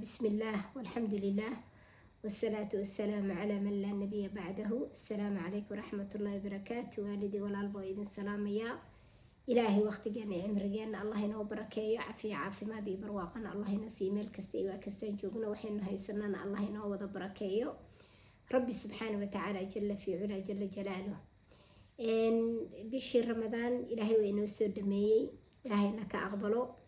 بسم الله والحمد لله والصلاة والسلام على من لا نبي بعده. السلام عليكم ورحمة الله وبركاته. والدي والالبو إذن سلام يا إلهي وقت جاني عمر جانا الله ينو بركايو عافي ما دي برواقنا الله ينسي ميل كستي وكستين جوجنا وحين هاي سننا الله ينو وذا بركايو ربي سبحانه وتعالى جل في علا جل جلاله. إن بشهر رمضان إلهي وإنه سود مي إلهي إنك أقبله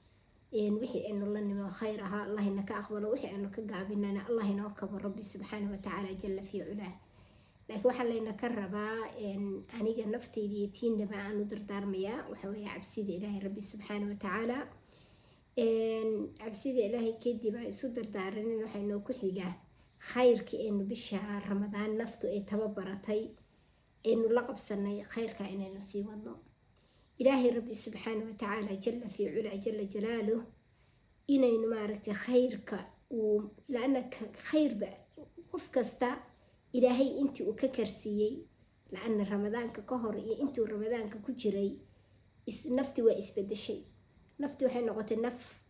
إن وحي إنه الله نما خيرها الله إنك أقبله وحي إنه كجابنا الله إنه كبر ربي سبحانه وتعالى جل في علاه. لكن وحلا إنك الربا إن أنيجا نفتي ديتين لما أنو دردار ميا وحوي عبسيد إلهي ربي سبحانه وتعالى إن عبسيد إلهي كدي ما يسود دردار إنه حنو كحيجا خير كإنه بالشهر رمضان نفتو تببرتي إنه لقب سنة خير كإنه نسيبنا. إلهي ربي سبحانه وتعالى جل في علا جل جلاله إنه مارت خيرك لأنك خير وقف كستا إلهي أنت وككرسيي لأن رمضان كهر أنت ورمضان كجري نفتي وإسبد الشيء نفتي وحين نقطة النف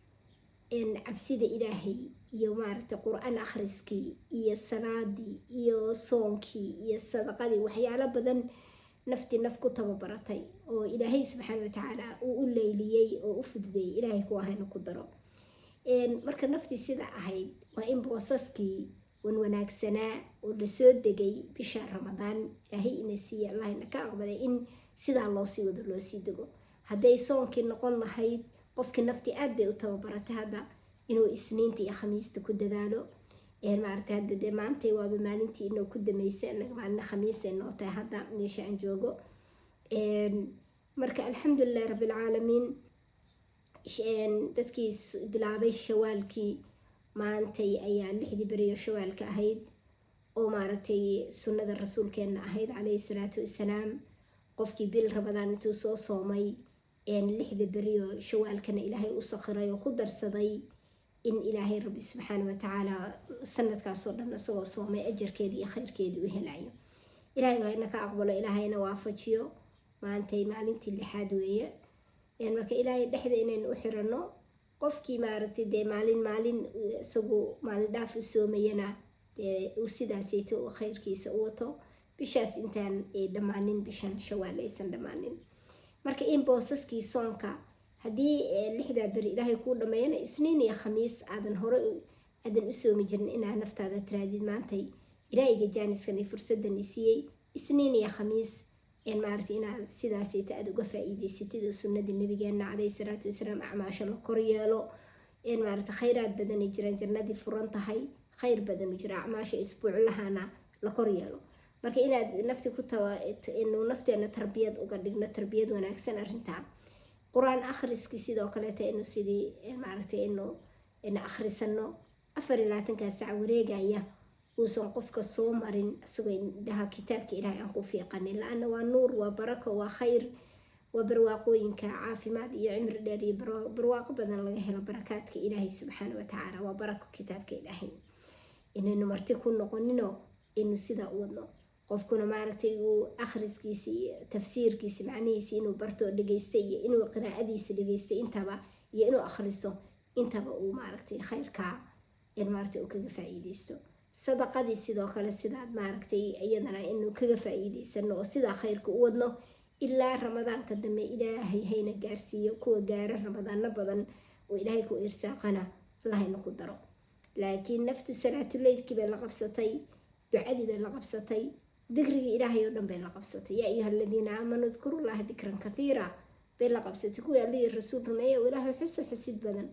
إن عبسيد إلهي يومارت قرآن أخرسكي يا السنادي يا صونكي يا الصدقة وحيالا بدن نفتي نفكو تببرتي وإلهي سبحانه وتعالى وليليي وأفددي إلهي كواهين قدره إن مركا نفتي سيدا أهيد وإن بوصصكي ونوناك سنة ولسود دقي بشهر رمضان إلهي إنسي الله إنك أقبل إن سيدا الله سيود الله سيدقو هداي صونكي نقول لهيد قفك نفتي أدبي وتببرتي هذا إنو إسنينتي يا خميس تكود دالو إن مارتي هذا دمانتي وبمالنتي إنه كود ميسا إنك معنا خميس إنه تا هذا ميشا عن جوجو إن مركا الحمد لله رب العالمين إن تذكيس بلعبي شوالكي مانتي أيان لحدي بريو شوالك أهيد ومارتي سنة الرسول كان أهيد عليه الصلاة والسلام قفكي بيل رمضان انتو سو صومي إن لحدي بريو شوالكنا إلهي أسخري وقدر صدي إن إلهي ربي سبحانه وتعالى سنة كاسور نسوا صومي أجر كيدي خير كيدي وهلايو إلهي وإنك أقبل إلهي نوافجيو ما أنتي مالنتي اللي حادوية يعني مركا إلهي دحدة إنن أحرنو قفكي مارتي دي مالين سوو مالin dhaaf u soomayana uu sidaasayto oo khayrkiisa u wato bishaas intaan dhamaanin bishan shawaal aysan dhamaanin marka in boosaskii soonka haddii lixda beri ilaahay kuu dhameeyana isniin iyo khamiis aadan hore aadan u soomi jirin inaa naftaada tiraadid maantay ilaahayga jaaniskan iyo fursadan isiiyey isniin iyo khamiis in maartay inaa sidaasayta aad uga faa'iidaysatid oo sunnada nabigeena calayhi salaatu wasalaam acmaasha la koryeelo in maartay khayraad badan ay jiraan jannadii furan tahay khayr badan jira acmaasha isbuuc lahana la koryeelo marka inaad nafti ku tawa inuu nafteena tarbiyad uga dhigno tarbiyad wanaagsan arrintaa quraan akhriski sidoo kale inuu sidii maartay inuu akhrisano 24 saac wareegaya uusan qofka soo marin asagoo indhaha kitaabka ilaahay aan ku fiiqanin laana waa nuur waa barako waa khayr waa barwaaqooyinka caafimaad iyo cimri dheer iyo barwaaqo badan laga helo barakaadka ilaahay subxaanahu wa tacaala waa barako kitaabka ilaahay inaynu marti ku noqonino inuu sidaa u wadno qofkuna maaragtay uu akhriskiisa iyo tafsiirkiisa macnihiisa inuu barto dhageystay iyo inuu qiraa'adiisa dhageystay intaba iyo inuu akhriso intaba uu maaragtay khayrka in maaragtay uu kaga faa'iideysto sadaqadii sidoo kale sidaad maaragtay iyadana inuu kaga faa'iideysano oo sidaa khayrka u wadno ilaa ramadaanka dambe ilaahay hayna gaarsiiyo kuwa gaara ramadaanna badan oo ilaahay ku irsaaqana allah ina ku daro laakiin naftu salaatuleylkii bay la qabsatay ducadii bay la qabsatay dikrigii ilaahay oo dhan bay la qabsatay yaa ayuha aladiina aamanuu udkuru llaha dikran kathiira bay la qabsatay kuwii allihii rasuul rumeeye oo ilaahay xusid badan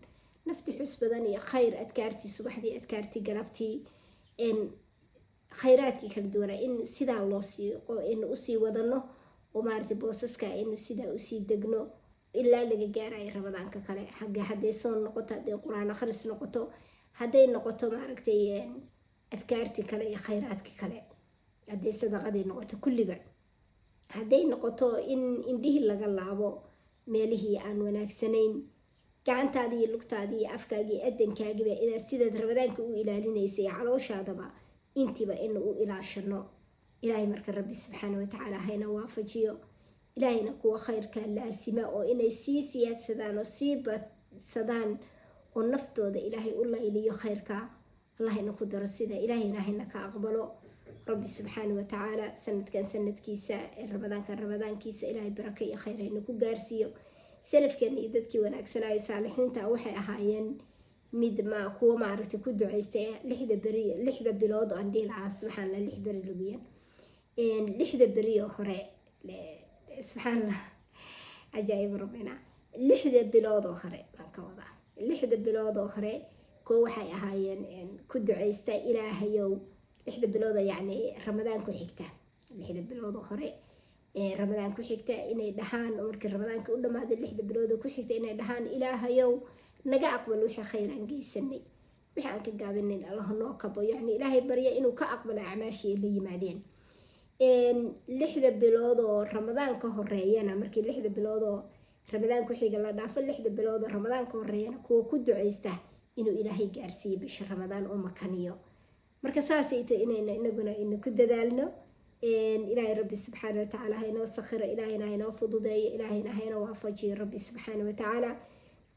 nafti xus badan iyo khayr adkaartii subaxdii adkaartii galabtii in khayraadkii kala duwanaa in sidaa loo siiyo in usii wadano oo maaragtay boosaska inuu sidaa usii degno ilaa laga gaarayo ramadaanka kale xagga hadday soon noqoto hadday quraan akhris noqoto hadday noqoto maaragtay adkaartii kale iyo khayraadkii kale hadday sadaqadii noqoto kulliba hadday noqoto in indhihii laga laabo meelihii aan wanaagsanayn gacantaadii iyo lugtaadii iyo afkaagii adankaagii inaad sidaad ramadaanka u ilaalinaysay calooshaadaba intiba in u ilaashano ilaahay marka rabbi subxaanahu wa tacaala hayna waafajiyo ilaahayna kuwa khayrka laasima oo inay sii siyaadsadaan oo sii badsadaan oo naftooda ilaahay u layliyo khayrka allah ina ku daro sida ilaahayna hayna ka aqbalo rabbi subxaanahu watacaala sanadkan sanadkiisa ramadaankiisa ilaahay baraka iyo khayr hayna ku gaarsiiyo salafkeena iyo dadkii wanaagsanaayo saalixiinta waxay ahaayeen mid kuwa maaragtay ku ducaystay lixda bilood oo aan dhihi lahaa subxaanallah 6 beri lugiyan 6 beri oo hore subxaanallah cajaa'ib rabbina 6 bilood oo hore baan ka wadaa 6 bilood oo hore kuwa waxay ahaayeen ku ducaysta ilaahayow 6 bilood yacni ramadaan ku xigta 6 bilood oo hore ramadaan ku xigta inay dhahaan markii ramadaanka u dhamaaday 6 bilood oo ku xigta inay dhahaan ilaahayow naga aqbal wixii khayran geysanay wixii aan ka gaabinin allah noo kabo yacni ilaahay barya inuu ka aqbalo acmaashii la yimaadeen 6 bilood oo ramadaan ka horeeyana markii 6 bilood oo ramadaan ku xiga la dhaafo 6 bilood oo ramadaan ka horeeyana kuwa ku ducaysta inuu ilaahay gaarsiiyo bisha ramadaan oo makaniyo marka saasay tahay inaguna ku dadaalno ilaahay rabbi subxaanahu watacaala haynoo sakhiro ilaahayna haynoo fududeeyo ilaahayna hayna waafajiyo rabbi subxaanahu watacaala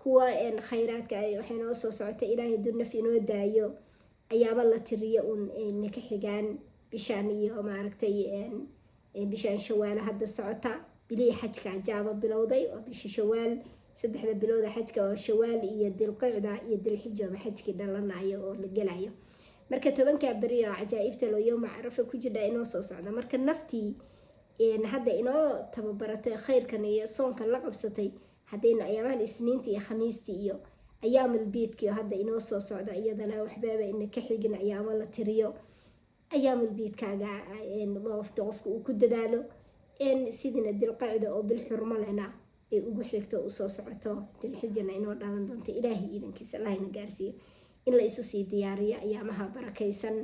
kuwa khayraadka waxay noo soo socota ilaahay dunaf inoo daayo ayaaba la tiriyo ka xigaan bishaan iyo maaragtay bishaan shawaal hadda socota bilii xajka ajaaba bilowday oo bisha shawaal 3 bilood xajka oo shawaal iyo dilqicda iyo dilxija xajki dhalanayo oo la gelayo marka 10 beri oo cajaa'ibta loo yawm carafa ku jira inoo soo socda marka naftii hadda inoo tababarato khayrkan iyo soonka la qabsatay haddayna ayaamaan isniinta iyo khamiista iyo ayaamul biidka hadda inoo soo socda iyadana waxbaaba ina ka xigin ayaamo la tiriyo ayaamul biidkaaga waqti qofka uu ku dadaalo sidina dilqacda oo bil xurmo lena ay ugu xigto u soo socoto dilxijana inoo dhalan doonto ilaahay iidankiisa allahna gaarsiiyo in la isu sii diyaariyo ayaamaha barakaysan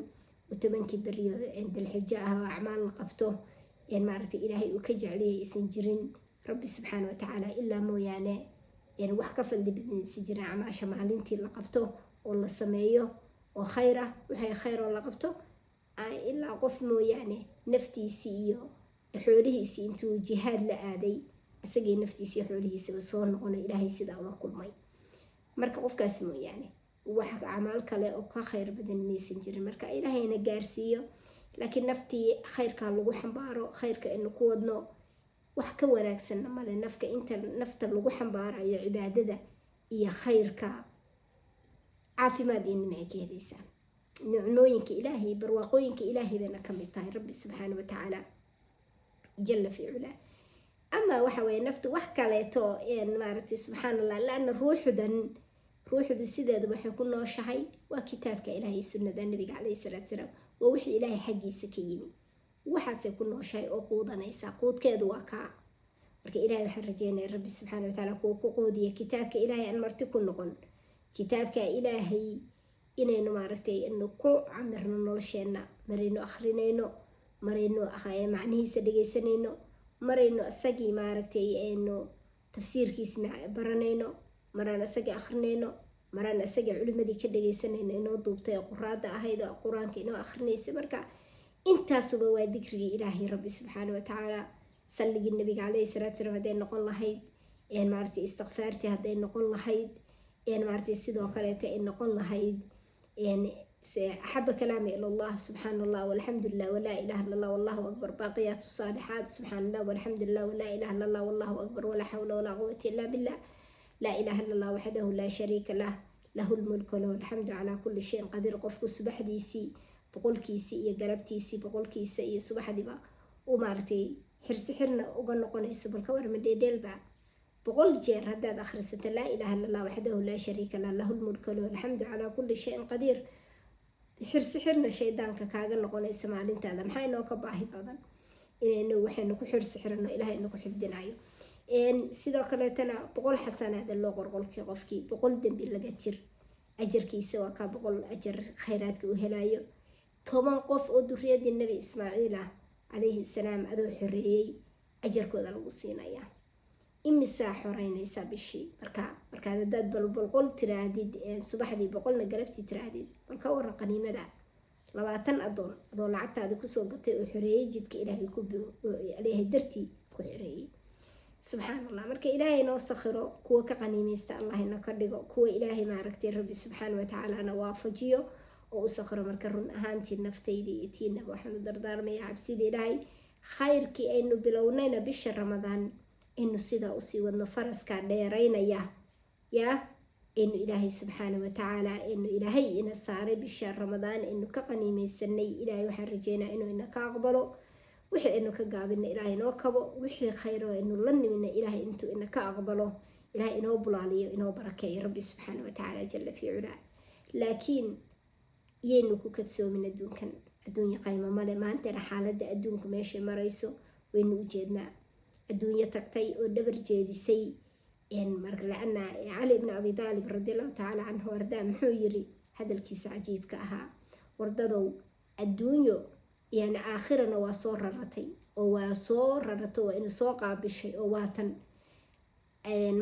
oo 10 beriyo dilxija ah oo acmaal la qabto maaragtay ilaahay uu ka jecliyay isan jirin rabbi subxaanahu watacaala ilaa mooyaane wax ka fadli badan si jira acmaasha maalintii la qabto oo la sameeyo oo khayr ah waxay khayr oo la qabto ilaa qof mooyaane naftiisii iyo xoolihiisii intuu jihaad la aaday isagii naftiisii xoolihiisaba soo noqonay ilaahay sidaa ula kulmay marka qofkaas mooyaane wax acmaal kale oo ka khayr badan inaysan jirin marka ilaahayna gaarsiiyo laakiin naftii khayrka lagu xambaaro khayrka in ku wadno wax ka wanaagsan male nafta lagu xambaarayo cibaadada iyo khayrka caafimaad in ma ka helaysaa nicmooyinka ilaahay barwaaqooyinka ilaahay bayna ka mid tahay rabbi subxaanahu watacaala jalla fi cula ama waxa weeye naftu wax kaleeto maaragtay subxaanallah laana ruuxdu sideeda waxay ku nooshahay waa kitaabka ilaahay sunnada nabiga calayhi salaatu salaam waa wixii ilaahay xaggiisa ka yimi waxaasay ku nooshahay oo quudanaysaa quudkeedu waa kaa marka ilaahay waxaan rajeynayaa rabbi subxaanahu watacaala kuwa ku quudiya kitaabka ilaahay aan marti ku noqon kitaabka ilaahay inaynu maaragtay inu ku camirno nolosheenna marayno akhrinayno marayno macnihiisa dhegaysanayno marayno isagii maaragtay aynu tafsiirkiisa baranayno maraan isagii akhrinayno maraan isagii culimadii ka dhegaysanayno inoo duubtay quraada ahayd oo qur-aanka inoo akhrinaysa marka intaasuba waa dikrigii ilaahay rabbi subxaanahu watacaala salligii nabiga calayhi salaatu salaam hadday noqon lahayd maaragtay istikfaartii hadday noqon lahayd maaragtay sidoo kaleeta ay noqon lahayd أحب كلامي إلى الله سبحان الله والحمد لله ولا إله إلا الله والله أكبر باقيات الصالحات سبحان الله والحمد لله ولا إله إلا الله والله أكبر ولا حول ولا قوة إلا بالله لا إله إلا الله وحده لا شريك له له الملك وله الحمد على كل شيء قدير قفك الصبح ديسي بقول كيسي قلب تيسي بقول كيسي الصبح دي بقى ومارتي حرس حرنا وقلنا قنيس بالكور من ديل بقى بقول جير هذا آخر الستة لا إله إلا الله وحده لا شريك له له الملك وله الحمد على كل شيء قدير حرس حرنا شيطان كاغا نقونيس maalintaada maxay noo ka baahi badan inaynu waxaynu ku xirsi xirno ilaahay inuu ku xifdinayo sidoo kale tana 100 xasanaad loo qorqolkii qofkii 100 dambi laga tir ajarkiisa waa ka 100 ajar khayraadka uu helayo 10 qof oo duriyadii nabi ismaaciil alayhi salaam adoo xoreeyay ajarkooda lagu siinaya imisa xoreynaysa bishii marka dad balqol tiraadid subaxdii 100 na galabtii tiraadid balka waran qaniimada 20 adoo lacagtaada ku soo gatay oo xoreeyay jidka ilaahay ku ilaahay dartii ku xoreeyay subxaan allah. Marka ilaahay noo sakhiro kuwa ka qaniimaysta allah ina ka dhigo, kuwa ilaahay maaragtay rabbi subxaana watacaalana waafajiyo oo u sakhiro. marka run ahaantii naftayda iyo tiinaba waxaanu dardaarmayaa cabsida ilaahay. khayrkii aynu bilownayna bisha ramadaan inu sidaa usii wadno, faraskaa dheeraynaya yaa inu ilaahay subxaana watacaala inu ilaahay ina saaray bisha ramadaan inu ka qaniimaysanay. ilaahay waxaan rajeynaa inuu ina ka aqbalo, wixii aynu ka gaabina ilaahay inoo kabo, wixii khayro aynu la nimina ilaahay intuu ina ka aqbalo, ilaahay inoo bulaaliyo, inoo barakeeyo rabbi subxaana watacaala jalla fi culaa. laakiin iyaynu ku kadsoomin adduunkan, adduunyo qaymo male. maantana xaaladda adduunku meeshay marayso waynu u jeednaa. adduunyo tagtay oo dhabar jeedisay. marka laana cali ibn abi daalib radiallahu tacaala canhu wardaa muxuu yiri hadalkiisa cajiibka ahaa, wardadow adduunyo yani aakhirana waa soo raratay oo waa soo rarato, waa ina soo qaabishay oo waatan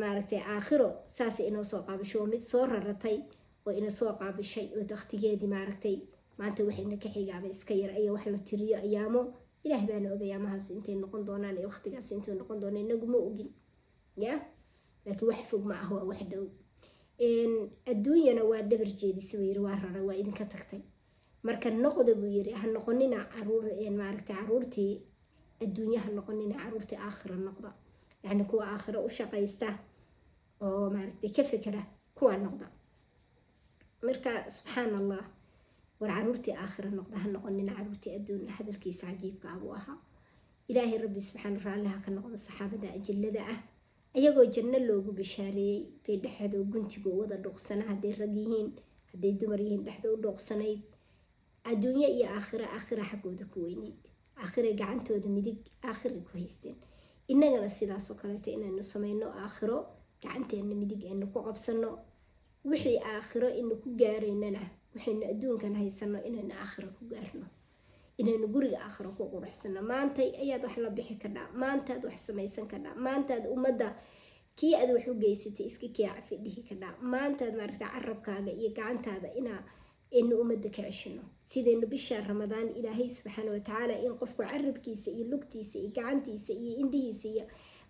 maaragtay aakhiro saas inoo soo qaabishay, waa mid soo raratay oo ina soo qaabishay oo waqtigeedii maaragtay maanta waxayna ka xigaaba iska yar ayaa wax la tiriyo ayaamo. ilaah baana og ayaamahaas intay noqon doonaan iyo waqtigaas intuu noqon doona inagu ma ogin ya, laakiin wax fog ma ah, waa wax dhow. adduunyana waa dhabar jeedisa buu yiri, waa rara, waa idinka tagtay. marka noqda buu yiri, ha noqonina caruur maaragtay caruurtii adduunya, ha noqonina caruurtii aakhira noqda, yani kuwa aakhira u shaqaysta oo maaragtay ka fikra kuwa noqda. marka subxaan allah, war caruurtii aakhira noqda, ha noqonina caruurtii adduun. hadalkiisa cajiibka abuu ahaa. ilaahay rabbi subxaana raalliha ka noqda saxaabada ajillada ah, ayagoo janno loogu bishaareeyey bay dhexdoo guntigo wada dhuuqsana, hadday rag yihiin hadday dumar yihiin dhexda u dhuuqsanayd. adduunyo iyo aakhira, aakhira xaggooda ku weyneyd, aakhiray gacantooda midig aakhiray ku haysteen. innagana sidaasoo kaleeto inaynu sameyno, aakhiro gacanteena midig aynu ku qabsano, wixii aakhiro inu ku gaaraynana waxaynu adduunkan haysano inaynu aakhiro ku gaarno, inaynu guriga aakhiro ku quruxsano. maantay ayaad wax la bixi kadhaa, maantaad wax samaysan kadhaa, maantaad ummadda kii aad wax u geysatay iska keecafi dhihi kadhaa, maantaad maaragtay carabkaaga iyo gacantaada inu ummadda ka ceshino. sidaynu bisha ramadaan ilaahay subxaana watacaala in qofku carabkiisa iyo lugtiisa iyo gacantiisa iyo indhihiisa iyo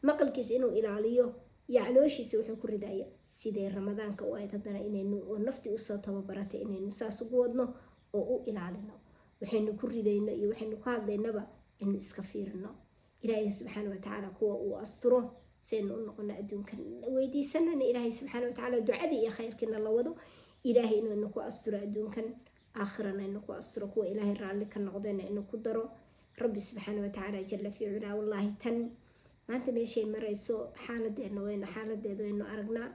maqalkiisa inuu ilaaliyo iyo calooshiisa wuxuu ku ridaya, siday ramadaanka u ayd haddana inaynu oo nafti usoo tababaratay inaynu saas ugu wadno oo u ilaalino. waxaynu ku ridayno iyo waxaynu ku hadlaynaba inu iska fiirino. ilaahay subxaana watacaala kuwa uu asturo saynu u noqono adduunkan weydiisanana ilaahay subxaana watacaala ducadii iyo khayrkiina la wado. ilaahay inuu ku asturo adduunkan, aakhirana inuu ku asturo, kuwa ilaahay raalli ka noqdayna inuu ku daro rabbi subxaana watacaala jalla fi culaa. wallaahi tan maanta meeshay marayso xaaladeeda waynu aragnaa.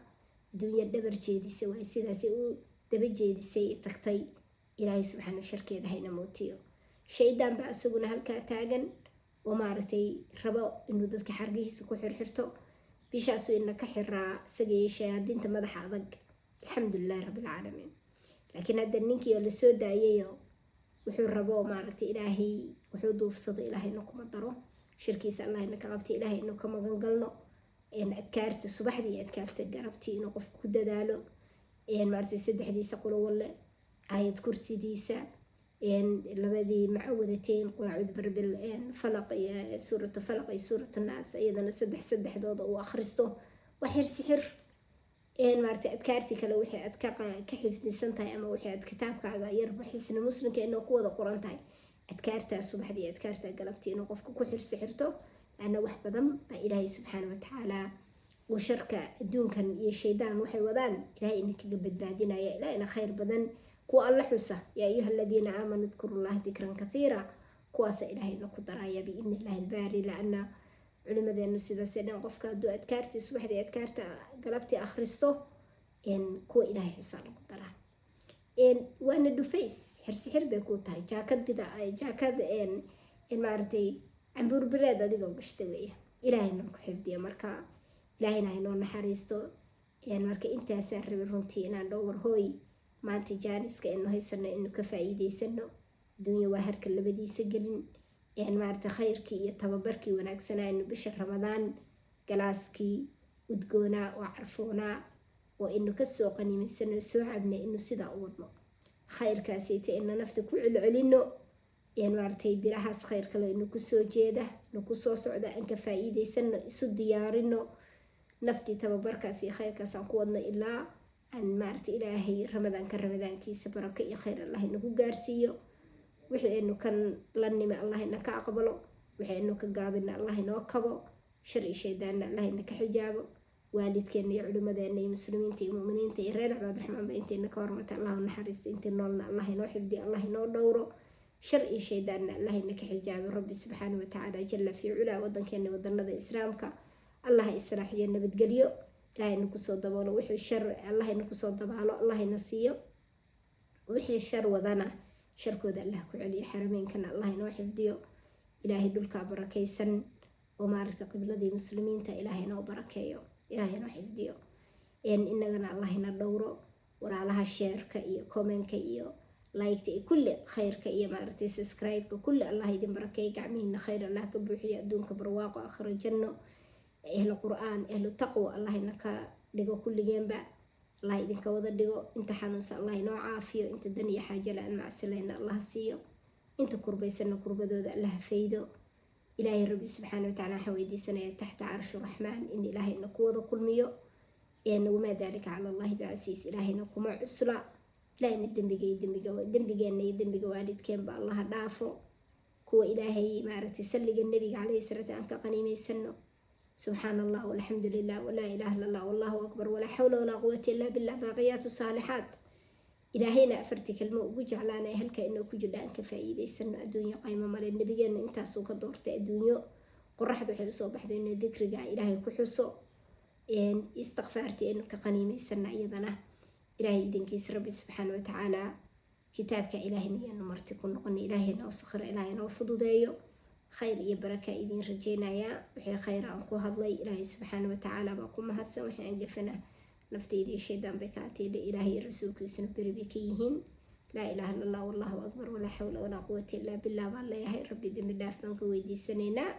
adduunya dhabar jeedisa waay, sidaas u daba jeedisay tagtay. ilaahay subxaana sharkeeda hayna mootiyo. shaydaan baa isaguna halkaa taagan oo maaragtay rabo inuu dadka xargihiisa ku xirxirto. bishaasuu ina ka xiraa isagii shayaadiinta madaxa adag, alxamdulilahi rabbilcaalamiin. laakiin hadda ninkii oo lasoo daayayo wuxuu rabo maaragtay ilaahay wuxuu duufsado ilaahayna kuma daro, shirkiisa allahayna ka qabtay, ilaahay inuu ka magan galno. adkaarta subaxdii iyo adkaarta garabtii inuu qofku ku dadaalo, maaragtay 3diisa qulo walle, aayad kursidiisa, labadii macawadateen qul acuudu birabbil falaq iyo suuratu falaq iyo suuratu naas, iyadana 3 uu akhristo. wax yar sixir maaragtay adkaartii kale wixii aad ka xifdisan tahay ama wixii aad kitaabkaaga yarba xisni muslimka inuu ku wada qoran tahay, adkaartaa subaxdii iyo adkaartaa galabtii inuu qofku ku xirsixirto. laana wax badan baa ilaahay subxaana watacaala uu sharka adduunkan iyo shaydaan waxay wadaan ilaahay ina kaga badbaadinaya. ilaahayna khayr badan kuwa alla xusa, yaa ayuha aladiina aamanuu udkurullaha dikran kathiira, kuwaasa ilaahayna ku daraya biidni illahi albaari. laana culimadeenu sidaasay dhan qofka hadduu adkaartii subaxdii adkaarta galabtii akhristo kuwa ilaahay xusaa lagu daraa. waana dhufays xirsixir bay ku tahay, jaakad maaragtay cambuur bireed adigoo gashta weeye. ilaahayna ku xifdiya, marka ilaahayna haynoo naxariisto. marka intaasaan rabay runtii inaan dhowr hooy maanta jaaniska inu haysano inu ka faa'iidaysano. adduunya waa harka labadiisa gelin. maaragtay khayrkii iyo tababarkii wanaagsanaa inu bisha ramadaan galaaskii udgoonaa oo carfoonaa oo inu kasoo qaniimaysano soo cabna inu sidaa u wadno. khayrkaasayta ina nafta ku celcelino maaragtay bilahaas khayr kale inu kusoo jeeda inu kusoo socda aan ka faa'iidaysano isu diyaarino naftii tababarkaas iyo khayrkaas aan ku wadno ilaa aan maaragtay ilaahay ramadaankiisa barako iyo khayr allah inagu gaarsiiyo wixii aynu kan la nime allah ina ka aqbalo wixii aynu ka gaabina allah inoo kabo shar iyo shaydaanna allah ina ka xijaabo waalidkeena iyo culimadeena iyo muslimiinta iyo mu'miniinta iyo reer cibaad raxmaanba intayna ka hormarta allah u naxariista intii noolna allah inoo xifdiyo allah inoo dhowro shar iyo shaydaanna allah ina ka xijaabo rabbi subxaanahu watacaala jalla fii culaa wadankeena wadanada islaamka allah islaaxiyo nabadgelyo ilaahay ina kusoo daboolo wixii shar allah ina kusoo dabaalo allah ina siiyo wixii shar wadana sharkooda allah ku celiyo xarameenkana allah inoo xifdiyo ilaahay dhulkaa barakaysan oo maaragta qibladii muslimiinta ilaahay inoo barakeeyo ilaahay inoo xifdiyo inagana allah ina dhowro walaalaha sheerka iyo commenka iyo لايكتي كل خير كي مارتي سبسكرايب كل الله يدين بركي قعمين خير الله كبوحي أدونك برواق آخر الجنة أهل القرآن أهل التقوى الله إنك دقو كل جنبا الله يدين كوضا دقو انت حانوس الله ينوع عافية انت الدنيا حاجة لأن مع السلام الله سيو انت قربي سنة قربة دودة الله فيدو إلهي ربي سبحانه وتعالى حويدي سنة تحت عرش الرحمن إن إلهي إنك وضا كل ميو وما ذلك على الله بعسيس إلهي إنك مع عسلا إلهي دنبيجينا يدنبيج والدكين بقى الله دافو كو إلهي مارتي سلق النبي عليه الصلاة والسلام كقنيمي سنو سبحان الله والحمد لله ولا إله إلا الله والله أكبر ولا حول ولا قوة إلا بالله باقيات الصالحات إلهينا أفرتك الموء وجعلنا هلك إنه كجدا أنك فايدة سنو الدنيا قايمة مال النبيجينا انت سوك دورت الدنيا قرح ذو حيوسو بحذو إنه ذكر جاء إلهي كحوسو استغفرتي إنه كقنيمي سنة أيضا إلهي إذنكيس ربي سبحانه وتعالى كتابك إلهي نيان مرتكون نقني إلهي نوصخر إلهي نوفضو دايو خير إيا بركة إذن رجينا يا وحي خير أنكو هضلي إلهي سبحانه وتعالى باكو مهدسا وحي أنقفنا نفتي دي الشيطان بكاتي لإلهي رسولك سنبر بكيهن لا إله إلا الله والله أكبر ولا حول ولا قوة إلا بالله والله يا هي ربي دم الله فمنك ويدي سنينا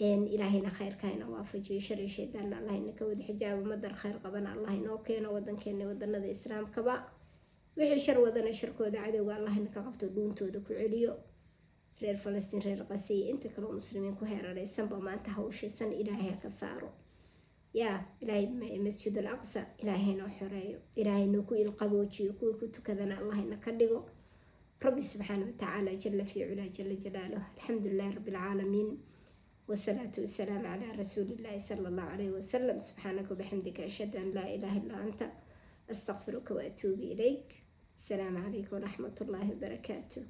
إن إلهينا خير كاين وافجي شر شيطان الله إنك ود حجاب ومدر خير قبنا الله إنوكينا ودن كينا ودن ذا إسلام كبا وحي شر ودن شركو ذا عدو الله إنك قبتو دون تودو كعليو رير فلسطين رير قسي انت كرو مسلمين كهير على السنبا ما انت هوشي سن إلهي كسارو يا إلهي مسجد الأقصى إلهي نو حريو إلهي نو كوي القبوتي كوي كنتو كذنا الله إنك ديغو ربي سبحانه وتعالى جل في علا جل جلاله الحمد لله رب العالمين والصلاة والسلام على رسول الله صلى الله عليه وسلم سبحانك وبحمدك أشهد أن لا إله إلا أنت أستغفرك وأتوب إليك السلام عليكم ورحمة الله وبركاته.